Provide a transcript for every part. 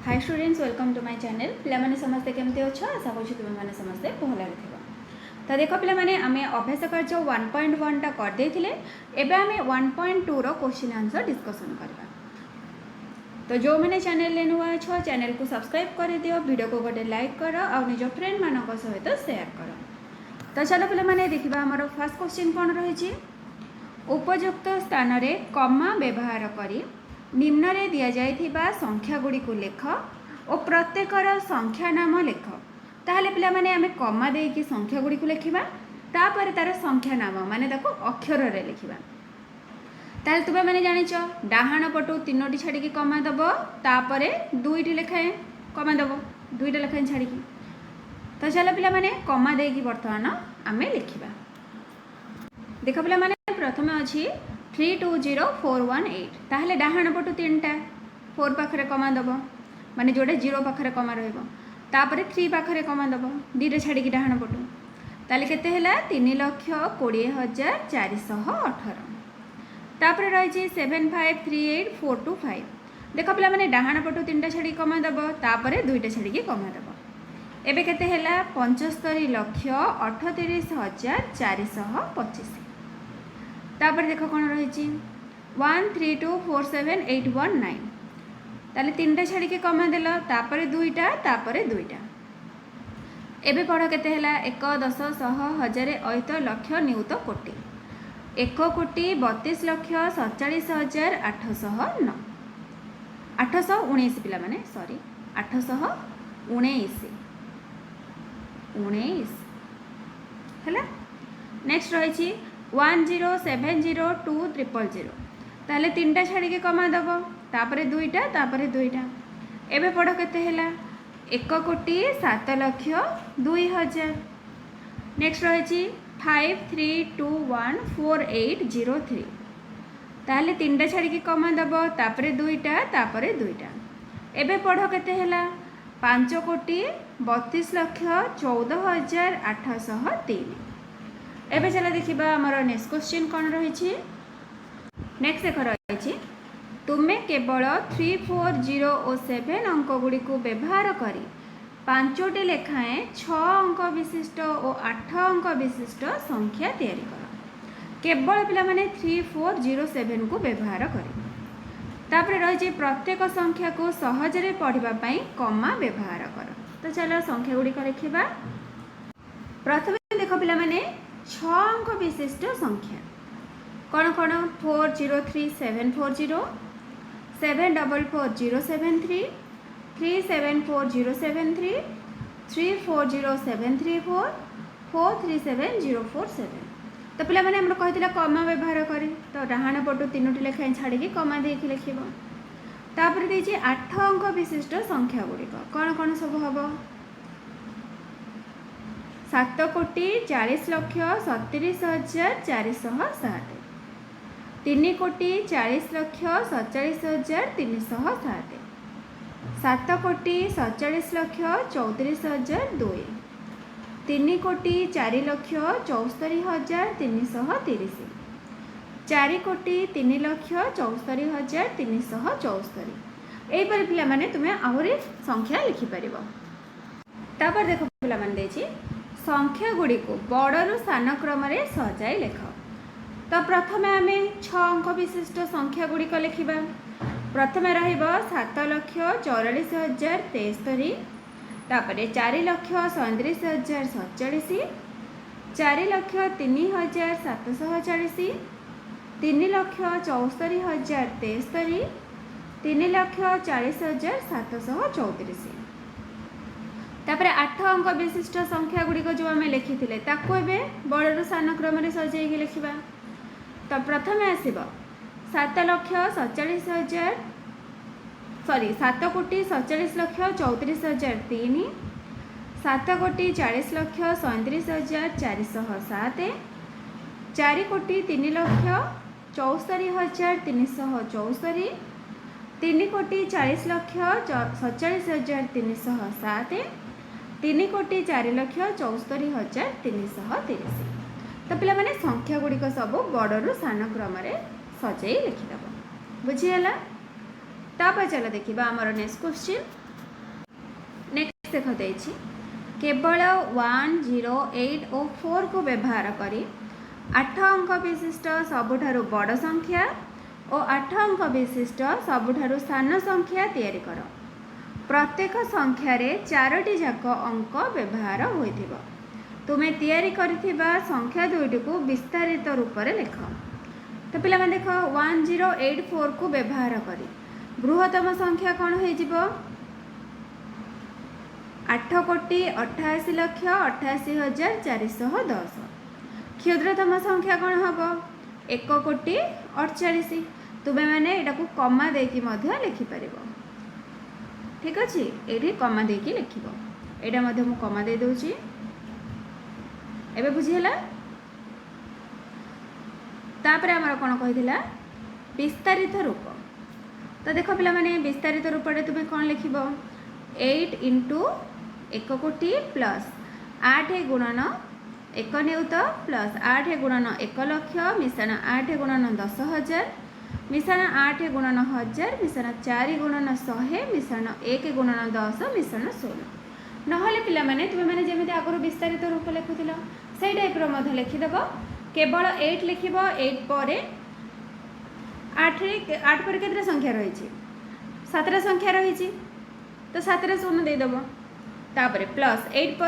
Hi students, welcome to my channel. पिलामाने समस्ते केमती अच्छो? आशा करूँ तुम मैंने समस्ते भल थे। तो देख पिलामाने आमे अभ्यास कार्य 1.1 टा कर देथिले। एबे आमे 1.2 रो क्वेश्चन आंसर डिस्कशन करबा। तो जो मैंने चैनल ले नुआ अच्छो चैनल को सब्सक्राइब कर दियो, वीडियो को गोटे लाइक कर और निज फ्रेंड मानक सहित शेयर कर। तो चलो पिलामाने देखिबा हमर फर्स्ट क्वेश्चन कोन रहिछि। उपयुक्त स्थान रे कमा व्यवहार करी निम्न रे दिया जाइथिबा संख्या गुडी को लेख और प्रत्येकर संख्या नाम लेख। ताहले पिला माने आमे कमा दे कि संख्या गुडी को लेखिबा, तापर तार संख्या नाम माने ताको अक्षर रे लिखिबा। ताहले तुबे माने जानिचो डाहाण पटु तीनोटी छाडी कि कमा दबो, तापरे दुईटी लेखाए कमा दबो, दुईटा लेखाए छाडी कि। तो चलो पिला माने कमा दे कि वर्तमान आमे लिखिबा। देख पिला माने प्रथमे अछि 320418। ताहले डाहाण पटु तीनटा 4 पाखरे कमा दबो, माने जोड़े 0 पाखरे कमा रहइबो, तापरे 3 पाखरे कमा दबो, दीटा छाड़ी कि डाहाण पटु। ताले केते हैला 3,20,418। तापरे रहिछि 7538,425। देख पिला माने डाहाण पटु तीनटा छाड़ी कमा दबो, तापरे दुईटा छाड़ी कि कमा दबो। एबे केते हैला 75,38,425। तापर देख कौन रही 13247,819। ताले तीनटा छाड़ी के कमा देल, तापरे दुईटा, तापरे दुईटा। एबे पढ़ केते हैला 1 10 100 1000 अयुत लक्ष नियुत कोटि 1,40,47,809 819 पिला माने सॉरी 819 हैला। नेक्स्ट रही 1070200। ताहले तीनटा छाड़ी के कमा दबो, तापरे दुईटा, तापरे दुईटा। एबे पढ़ केते हैला 1,07,02,000। नेक्स्ट रही 53214803। ताहले तीनटा छाड़ी के कमा दबो, तापरे दुईटा, तापरे दुईटा। एबे पढ़ केते हैला 5,14,14,803। एबे चला देखिबा हमर नेक्स्ट क्वेश्चन कोन रही। नेक्स्ट देख रही तुमे केवल 3 4 0 और 7 अंक गुड़ी को व्यवहार करी 5टी लेखाएं 6 अंक विशिष्ट और 8 अंक विशिष्ट संख्या तैयारी कर। केवल पिला माने 3 4 0 7 को व्यवहार करी। तापर रही प्रत्येक संख्या को सहजरे पढ़िबा पई कमा व्यवहार कर। तो चलो संख्या गुड़ी को लिखिबा। प्रथमे देखो पिला माने 6 अंक विशिष्ट संख्या कौन कौन 403740 744073 374073 340734 437047। तो पिला माने हमर कहितला कमा व्यवहार करी। तो डाहाण पटु तीनोटी लेखाएं छाड़ी कि कमा दे कि लिखिबो। तापर देछि 8 अंक विशिष्ट संख्या गुडी कौन कौन सब हबो 7,40,37,407 3,40,47,307 7,47,34,002 3,04,74,330 4,03,74,364। एहिपर पिला माने तुमे आहुरी संख्या लिखिपर। तापर देखो पिला माने देछि संख्या गुड़ी को बड़रू सान क्रम रे सजाई लेख। तो प्रथमे आमे 6 अंक विशिष्ट संख्या गुड़ी को लिखिबा। प्रथमे रहिबो 7,44,073, तापरे 4,37,047, 4,03,740, 3,64,073, 3,40,734। तापर 8 अंक विशिष्ट संख्या गुड़िक जो आम लिखी ताको एबे बड़रू सान क्रम रे सजाई लिखिबा। तो प्रथमे आसीबो 7,47,000 सॉरी 7,47,34,003, 7,40,37,407, 4,03,64,364, 3,40,47,307, 3,04,74,330। तो पिला माने संख्या गुड़िक सब बड़रू सान क्रम रे सजाई लिखिदेव। बुझीगला। तापर चलो देखिबा हमर नेक्स्ट क्वेश्चन देख देछि केवल 1 0 8 और 4 को व्यवहार करी 8 अंक विशिष्ट सबुठारु बड़ संख्या और 8 अंक विशिष्ट सबुठारु सान संख्या तैयारी कर। प्रत्येक संख्यार 4टी जाक अंक व्यवहार होइथिबो। तुमे तैयारी करिथिबा संख्या दुईटी को विस्तारित रूप में लिख। तो पिला माने देख 1084 को व्यवहार करी बृहत्तम संख्या कौन हो 8,88,88,410। क्षुद्रतम संख्या कौन हम 1,48,48। तुम्हें मैंने यहाँ को कमा देकी लिखिपर। ठीक अच्छे ये कमा देकी लिख यहाँ मुझे कमा दे दूची। एबे बुझीला तापर आमर कौन कही विस्तारित रूप। तो देख पिला माने विस्तारित रूप में तुम्हें कौन लिख 8 इंटू 1 कोटी प्लस 8 गुणन 1 नियुत प्लस 8 गुणन 1 लक्ष मिशाण 8 गुणन 10,000 मिशाण 8 गुणन 1000 मिशाण 4 गुणन 100 मिशाण 1 गुणन 10 मिशाण 16। नहले पिला माने तुमे माने जेमिति आगुरु विस्तारित रूप लिखुथिल से टाइप रो मध्य लिखिदेव। केवल 8 लिखिब 8 पर 8 पर केतरा संख्या रही 7टा संख्या रही तो 7 शून्य देदेव। तापर प्लस 8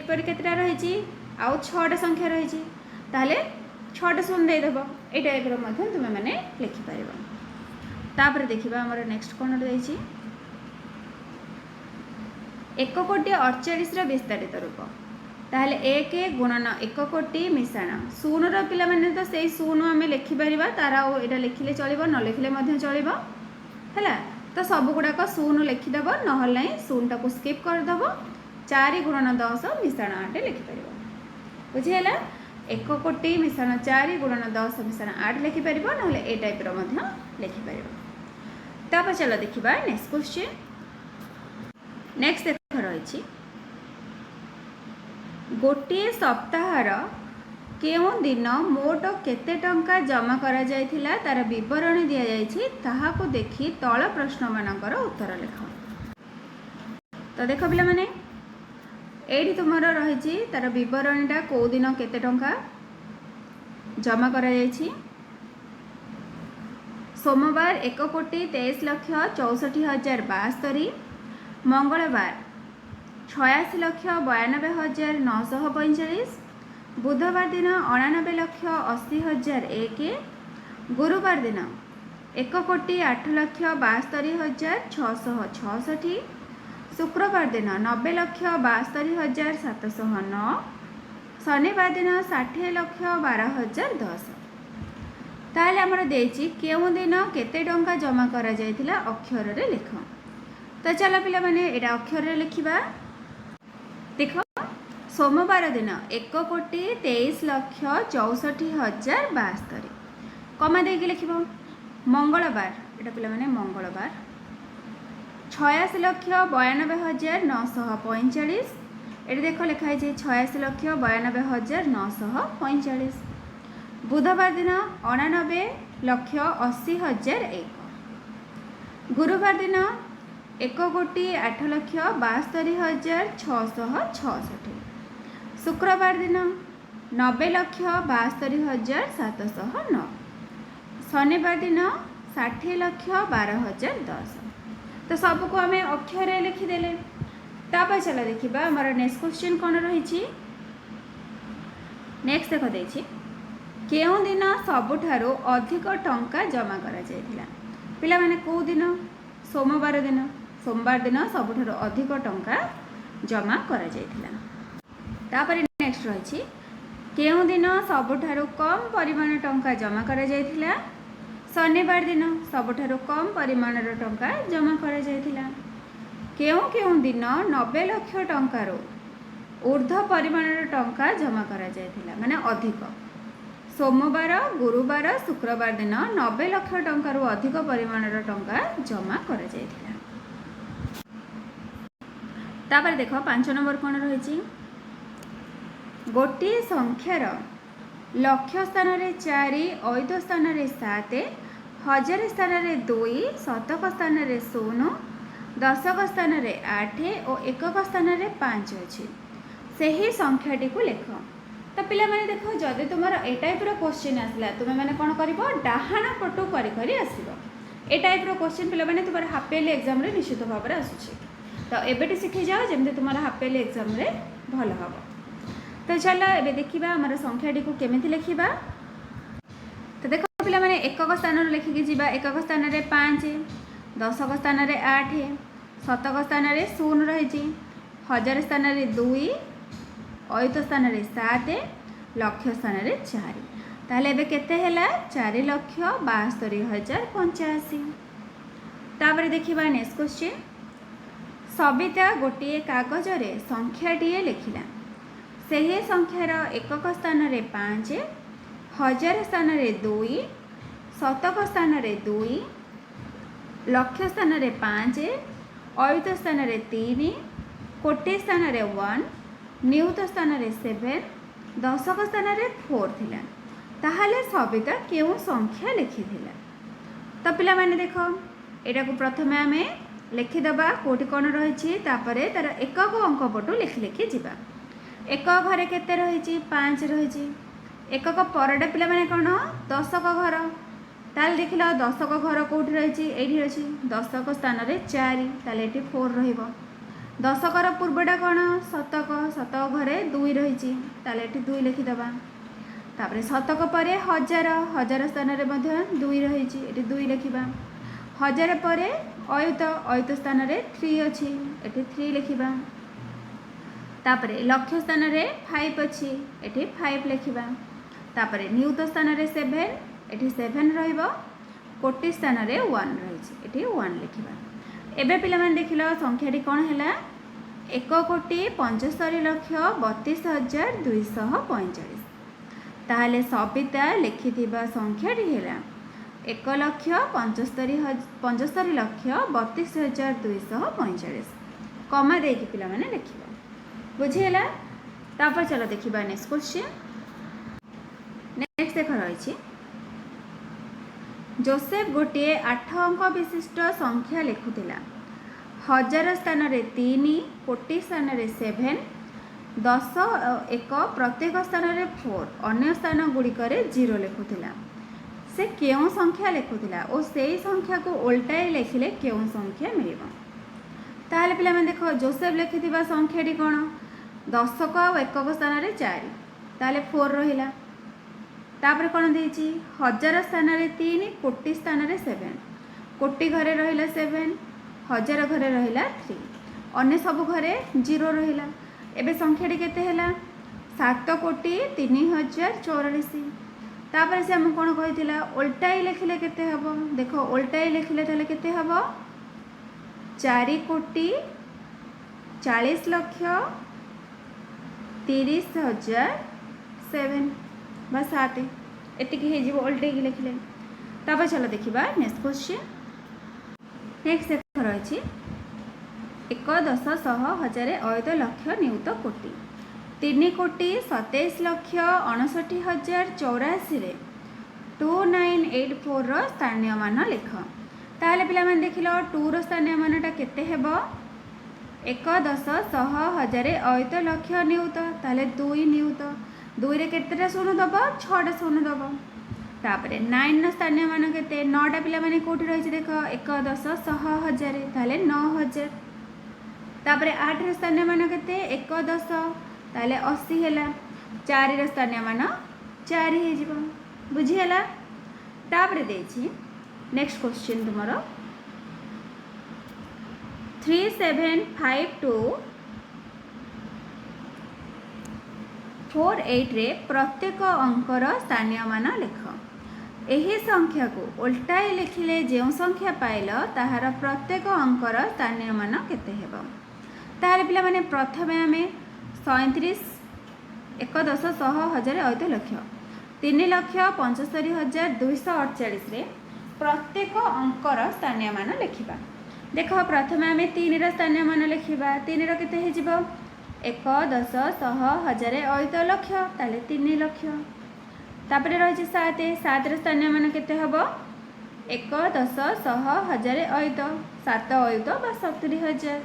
पर केतरा रही आउ 6टा संख्या रही ताहले 6टा शून्य देदेव। ये टाइप तुम्हें मैंने लिखिपर। तापर देखा आमर नेक्स्ट कौन रही 1,48,48 विस्तारित रूप। ताहले 1 गुणन 1 कोटी मिशाण 0 पिला माने तो से 0 आम लिखिपर तार आटा लिखिले चलो न लिखिले चलो है। तो सब गुड़ाक 0 लिखिदेव नहले 0 टाक स्किप करदेव। 4 गुणन 10 मिशाण 8 लिखिपर। बुझीगला 1 कोटी मिशाण 4 गुणन 10 मिशाण 8 लिखिपर ना ए टाइप लिखिपर। तापर चलो देखा नेक्स्ट क्वेश्चन। नेक्स्ट देख रही गोटे सप्ताहर केउं दिन मोट केते टंका जमा करा जायथिला तार विवरणी दिया जायछि ताहाको देखि तळ प्रश्न मानकर उत्तर लिख। तो देख पिला माने एडी तुमर रही तार विवरणीटा कौ दिन केते टंका जमा करा जायछि। सोमवार 1,23,64,072। मंगलवार 86,92,945। बुधवार दिन 99,80,001। गुरुवार दिन 1,08,72,666। शुक्रवार दिन 90,72,709। शनिवार दिन 60,12,010। ताहले आमर देछि केउं दिन केते टंका जमा करा जायथिला अक्षर रे लिख। तो चलो पिला माने एटा अक्षर रे लिखिबा। देख सोमवार दिन 1,23,64,072 कमा देकी लिख। मंगलवार एटा पिला माने मंगलवार 86,92,945। ये देख लिखाई 86,92,945। बुधवार दिन 99,80,001। गुरुवार दिन 1,08,72,666। शुक्रवार दिन 90,72,709। शनिवार दिन 60,12,010। तो सबको आम अक्षर लिखिदेले। तापर चलो देखा आमर नेक्स्ट क्वेश्चन कौन रही। नेक्स्ट देख देछि केउं दिन सबुठारु अधिक टंका जमा करा जायथिला। पिला माने को दिन सोमवार दिन सबुठारु अधिक टंका जमा करा जायथिला। तापर नेक्स्ट रही केउं दिन सबुठारु कम परिमाण टंका जमा करा जायथिला। शनिवार दिन सबुठारु कम परिमाण टंका जमा करा जायथिला। केउं केउं दिन 90 लाख टंकार ऊर्ध्व परिमाण टंका जमा करा जायथिला माने अधिक। सोमवार गुरुवार शुक्रवार दिन 90 लाख टंकार अधिक परिमाण टंका जमा करा जायथिला। तापर देख 5 नंबर कौन रही गोटे संख्यार लक्ष स्थान 4 ऐद स्थान 7 हजार स्थान 2 शतक स्थान 0 दशक स्थान में 8 और एकक स्थान में 5 अच्छी से ही संख्याटी को लिख। तो पिला माने देखो जदि तुम ए टाइप क्वेश्चन आसला तुम मैंने कौन कर डाहाण पटू कर आसो ए टाइप क्वेश्चन पिला माने तुम हाफ इयरली एग्जाम रे निश्चित भाव में आसूँ। तो एबेटी शिखी जाओ जमी तुम हाफ इयरली एग्जाम रे भल हम। तो चलो एबे देखिबा हमर संख्याटी को केमिति लिखिबा। तो देखो पिला माने एकक स्थान लिखिकी जीवा। एकक स्थान में 5, दशक स्थान में 8, शतक स्थान में 0 रही, हजार स्थान में 2, अयुत स्थान में 7, लक्ष स्थान में 4। ताहले एबे केते हैला 4,72,085। तापर देखिबा नेक्स्ट क्वेश्चन। सबिता गोटे कागज रे संख्याटीए लिखिला। सही संख्यार एकक स्थान में 5, हजार स्थान में 2, शतक स्थान में 2, लक्ष स्थान में 5, अयुत स्थान में 3, कोटि स्थान में 1, नियुत स्थान में 7, दशक स्थान में 4 थिला। ताहले सबिता केउ संख्या लिखिथिला। तो पिला माने देखो एटा को प्रथमे आमे लिखिदबा कोटी कौन रही तापर तार एकक अंक पटू लिखि लिखि जीवा। एकक घरे केते रही 5 रही। एकक परडा पिला माने कौन दशक घर। ताल देख लो दशक घर कौटी रही ये अच्छी दशक स्थान में 4 ताले ये 4 रहिबो। दशकर पूर्वटा कौन शतक। शतक घरे 2 रही ताले ये 2 लिखिदबा। तापर शतक पर हजार। हजार स्थान में 2 रही ये 2 लिखा। हजार पर अयुत। अयुत स्थान में 3 अच्छी ये 3 लिखा। तापर लक्ष स्थान में 5 अच्छी ये 5 लिखा। तापर नियुत स्थान में 7 ये 7 रहिबो। कोटि स्थान में 1 रही ये 1 लिखा। एबे पिला माने देखिलो संख्याटी कौन है 1,75,32,245। ताहले सबिता लिखिथिबा संख्याटी है 1,75,32,245 कमा देकी पिला माने लिखिबा। बुझीला। तापर चलो देखिबा नेक्स्ट क्वेश्चन। नेक्स्ट देख रही जोसेफ गोटे 8 अंक विशिष्ट संख्या लिखुतिला। हजार स्थान में 3, कोटि स्थान में 7, 10 1 प्रत्येक स्थान में 4 अन्य स्थान गुड़िक 0 लिखुतिला। से केउं संख्या लिखुतिला और से संख्या को उल्टाई लिखिले केउं संख्या मिलिबो। ताहले पिला माने देखो जोसेफ लिखिथिबा संख्याटी कोन दशक और एकक स्थान में 4 ताहले 4 रहिला। तापर कौन देछि हजार स्थान में 3, कोटि स्थान में 7, कोटि घरे रहिला 7, हजार घरे रहिला 3, अन्य सब घरे 0 रहिला। एबे संख्याटी केते हैला 7,03,044। तापर से हम कौन कहिथिला उल्टाई लिखिले केते हबो। देखो उल्टाई लिखिले ताले केते हबो 4,40,30,007 बस 7 एतिक हो उल्टे लिखिले। तापर चलो देखिबा नेक्स्ट क्वेश्चन। नेक्स्ट रही 1 10 100 हजार अयुत लक्ष नियुत कोटि 3,57,59,084 2984 स्थानीय मान लिख। ताहले पिला माने देखिलो 2 रो स्थानीय मानटा केते हेबो 1 10 100 हजार अयुत लक्ष नियुत ताहले 2 नियुत 2 रे केतेटा शून्य दब 6टा शून्य दब। तापर 9 रो स्थानीय मान केते 9टा पिला माने कोठी रही देख 1 10 100 हजार ताहले 9000। तापर 8 रो स्थानीय मान केते 1 10 ताले 80 हैला। 4 रो स्थानीय मान 4 हे जिवो। बुझियला। तापर देछि नेक्स्ट क्वेश्चन तुमरो 375248 रे प्रत्येक अंकर स्थानीय मान लिख। एही संख्या को उल्टाई लिखिले जो संख्या पाइल ताहार प्रत्येक अंकर स्थानीय मान केते हेबो। ताहार पिला माने प्रथमे आमे 37 1 10 100 हजार अयुत लक्ष 3,75,248 रे प्रत्येक अंकर स्थानीय मान लिखिबा। देख प्रथमे आमे 3 रो स्थानीय मान लिखिबा। 3 रो केते हे जिवो 1 10 100 हजार अयुत लक्ष ताले 3 लक्ष। तापर रही 7 7 रो स्थानीय मान केते हबो 1 10 100 1000 ଅୟୁତ 7 ଅୟୁତ ବା 70000।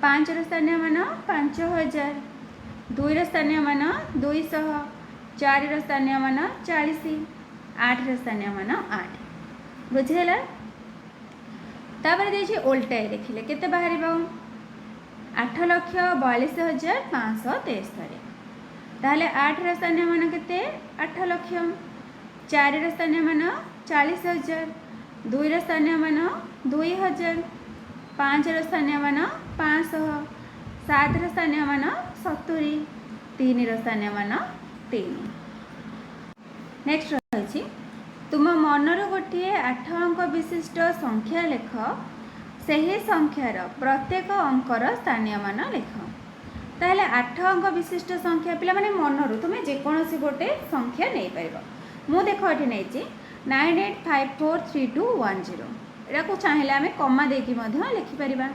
5 ର ସ୍ଥାନୀୟ ମାନ 5000। 2 ର ସ୍ଥାନୀୟ ମାନ 200। 4 ର ସ୍ଥାନୀୟ ମାନ 40। 8 ର ସ୍ଥାନୀୟ ମାନ 8। ବୁଝିହେଲା। ତାପରେ ଦେଇଛି ଓଲଟାଏ ଦେଖିଲେ କେତେ ବାହାରିବ 8,42,573। ତାହେଲେ 8 ର ସ୍ଥାନୀୟ ମାନ କେତେ 8 ଲକ୍ଷ। 4 ର ସ୍ଥାନୀୟ ମାନ 40,000। 2 ର ସ୍ଥାନୀୟ ମାନ 2,000। 5 ର ସ୍ଥାନୀୟ ମାନ 500। 7 ର ସ୍ଥାନୀୟ ମାନ 70। 3 ର ସ୍ଥାନୀୟ ମାନ 3। ନେକ୍ସଟ ରହିଛି ତୁମ ମନରୁ ଗୋଟିଏ 8 ଅଙ୍କ ବିଶିଷ୍ଟ ସଂଖ୍ୟା ଲେଖ। ସେହି ସଂଖ୍ୟାର ପ୍ରତ୍ୟେକ ଅଙ୍କର ସ୍ଥାନୀୟ ମାନ ଲେଖ। ତାହେଲେ 8 ଅଙ୍କ ବିଶିଷ୍ଟ ସଂଖ୍ୟା ପିଲାମାନେ ମନରୁ ତୁମେ ଯେକୌଣସି ଗୋଟେ ସଂଖ୍ୟା ନେଇପାରିବ। ମୁଁ ଦେଖ ଏଠି ନେଇଛି 98543210। ଏଟାକୁ ଚାହିଁଲେ ଆମେ କମା ଦେଇକି ମଧ୍ୟ ଲେଖିପାରିବା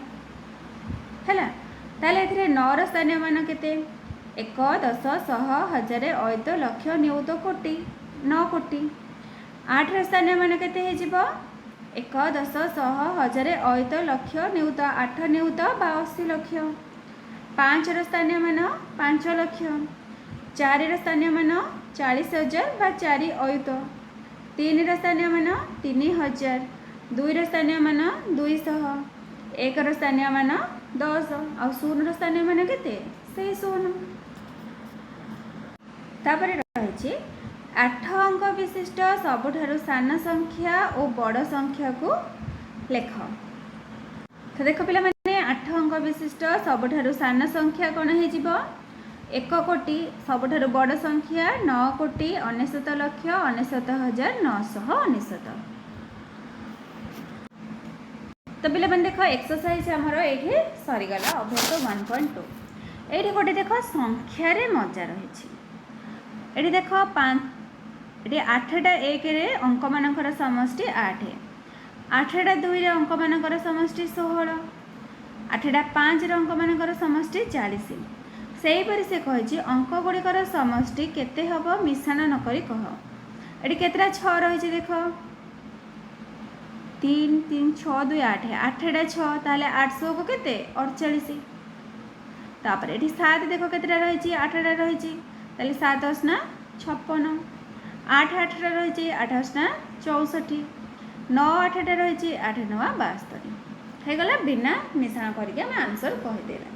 ହେଲା। ତାହେଲେ ଏଥିରେ 9 ର ସ୍ଥାନୀୟ ମାନ କେତେ 1 10 100 1000 ଅୟୁତ ଲକ୍ଷ ନିୟୁତ କୋଟି 9 କୋଟି। 8 ର ସ୍ଥାନୀୟ ମାନ କେତେ ହେଇଯିବ 1 10 100 1000 ଅୟୁତ ଲକ୍ଷ ନିୟୁତ 8 ନିୟୁତ ବା 80 ଲକ୍ଷ। 5 ର ସ୍ଥାନୀୟ ମାନ 5 ଲକ୍ଷ। 4 ର ସ୍ଥାନୀୟ ମାନ 40,000 ବା 4 ଅୟୁତ। 3 ର ସ୍ଥାନୀୟ ମାନ 3000। 2 ର ସ୍ଥାନୀୟ ମାନ 200। 1 ର ସ୍ଥାନୀୟ ମାନ 10 ଆଉ 0 ର ସ୍ଥାନୀୟ ମାନ କେତେ ସେଇ 0। ତାପରେ ରହିଛି 8 ଅଙ୍କ ବିଶିଷ୍ଟ ସବୁଠାରୁ ସାନ ସଂଖ୍ୟା ଓ ବଡ଼ ସଂଖ୍ୟାକୁ ଲେଖ। ତ ଦେଖ ପିଲାମାନେ 8 ଅଙ୍କ ବିଶିଷ୍ଟ ସବୁଠାରୁ ସାନ ସଂଖ୍ୟା କ'ଣ ହେଇଯିବ 1 କୋଟି। ସବୁଠାରୁ ବଡ଼ ସଂଖ୍ୟା 9 କୋଟି 99 ଲକ୍ଷ 99,999। ତ ପିଲାମାନେ ଦେଖ ଏକ୍ସରସାଇଜ ଆମର ଏଇଠି ସରିଗଲା ଅଭ୍ୟାସ 1.2। ଏଇଠି ଗୋଟେ ଦେଖ ସଂଖ୍ୟାରେ ମଜା ରହିଛି। ଏଠି ଦେଖ 5 ଏଠି 8ଟା 1ରେ ଅଙ୍କମାନଙ୍କର ସମଷ୍ଟି 8। 8ଟା 2ରେ ଅଙ୍କମାନଙ୍କର ସମଷ୍ଟି 16। 8ଟା 5ରେ ଅଙ୍କମାନଙ୍କର ସମଷ୍ଟି 40। ସେହିପରି ସେ କହିଛି ଅଙ୍କ ଗୁଡ଼ିକର ସମଷ୍ଟି କେତେ ହେବ ମିଶାଣ ନକରି କହ। ଏଠି କେତେଟା 6 ରହିଛି ଦେଖ 3 3 6 2 8। 8ଟା 6 ତାହେଲେ 800 କୁ କେତେ 48। ତାପରେ ଏଠି 7 ଦେଖ କେତେଟା ରହିଛି 8ଟା ରହିଛି ତାହେଲେ 7 ଅଶନା 56। 8 8ଟା ରହିଛି 8 ଅଶନା 64। 9 8ଟା ରହିଛି 8 9 72। ହେଇଗଲା ବିନା ମିଶାଣ କରିକି ଆମେ ଆନ୍ସର କହିଦେଲା।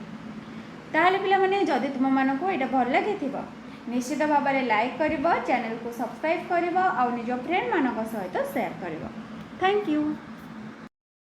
ତାହେଲେ ପିଲାମାନେ ଯଦି ତୁମମାନଙ୍କୁ ଏଇଟା ଭଲ ଲାଗିଥିବ ନିଶ୍ଚିତ ଭାବରେ ଲାଇକ୍ କରିବ, ଚ୍ୟାନେଲକୁ ସବସ୍କ୍ରାଇବ୍ କରିବ ଆଉ ନିଜ ଫ୍ରେଣ୍ଡମାନଙ୍କ ସହିତ ସେୟାର କରିବ। Thank you.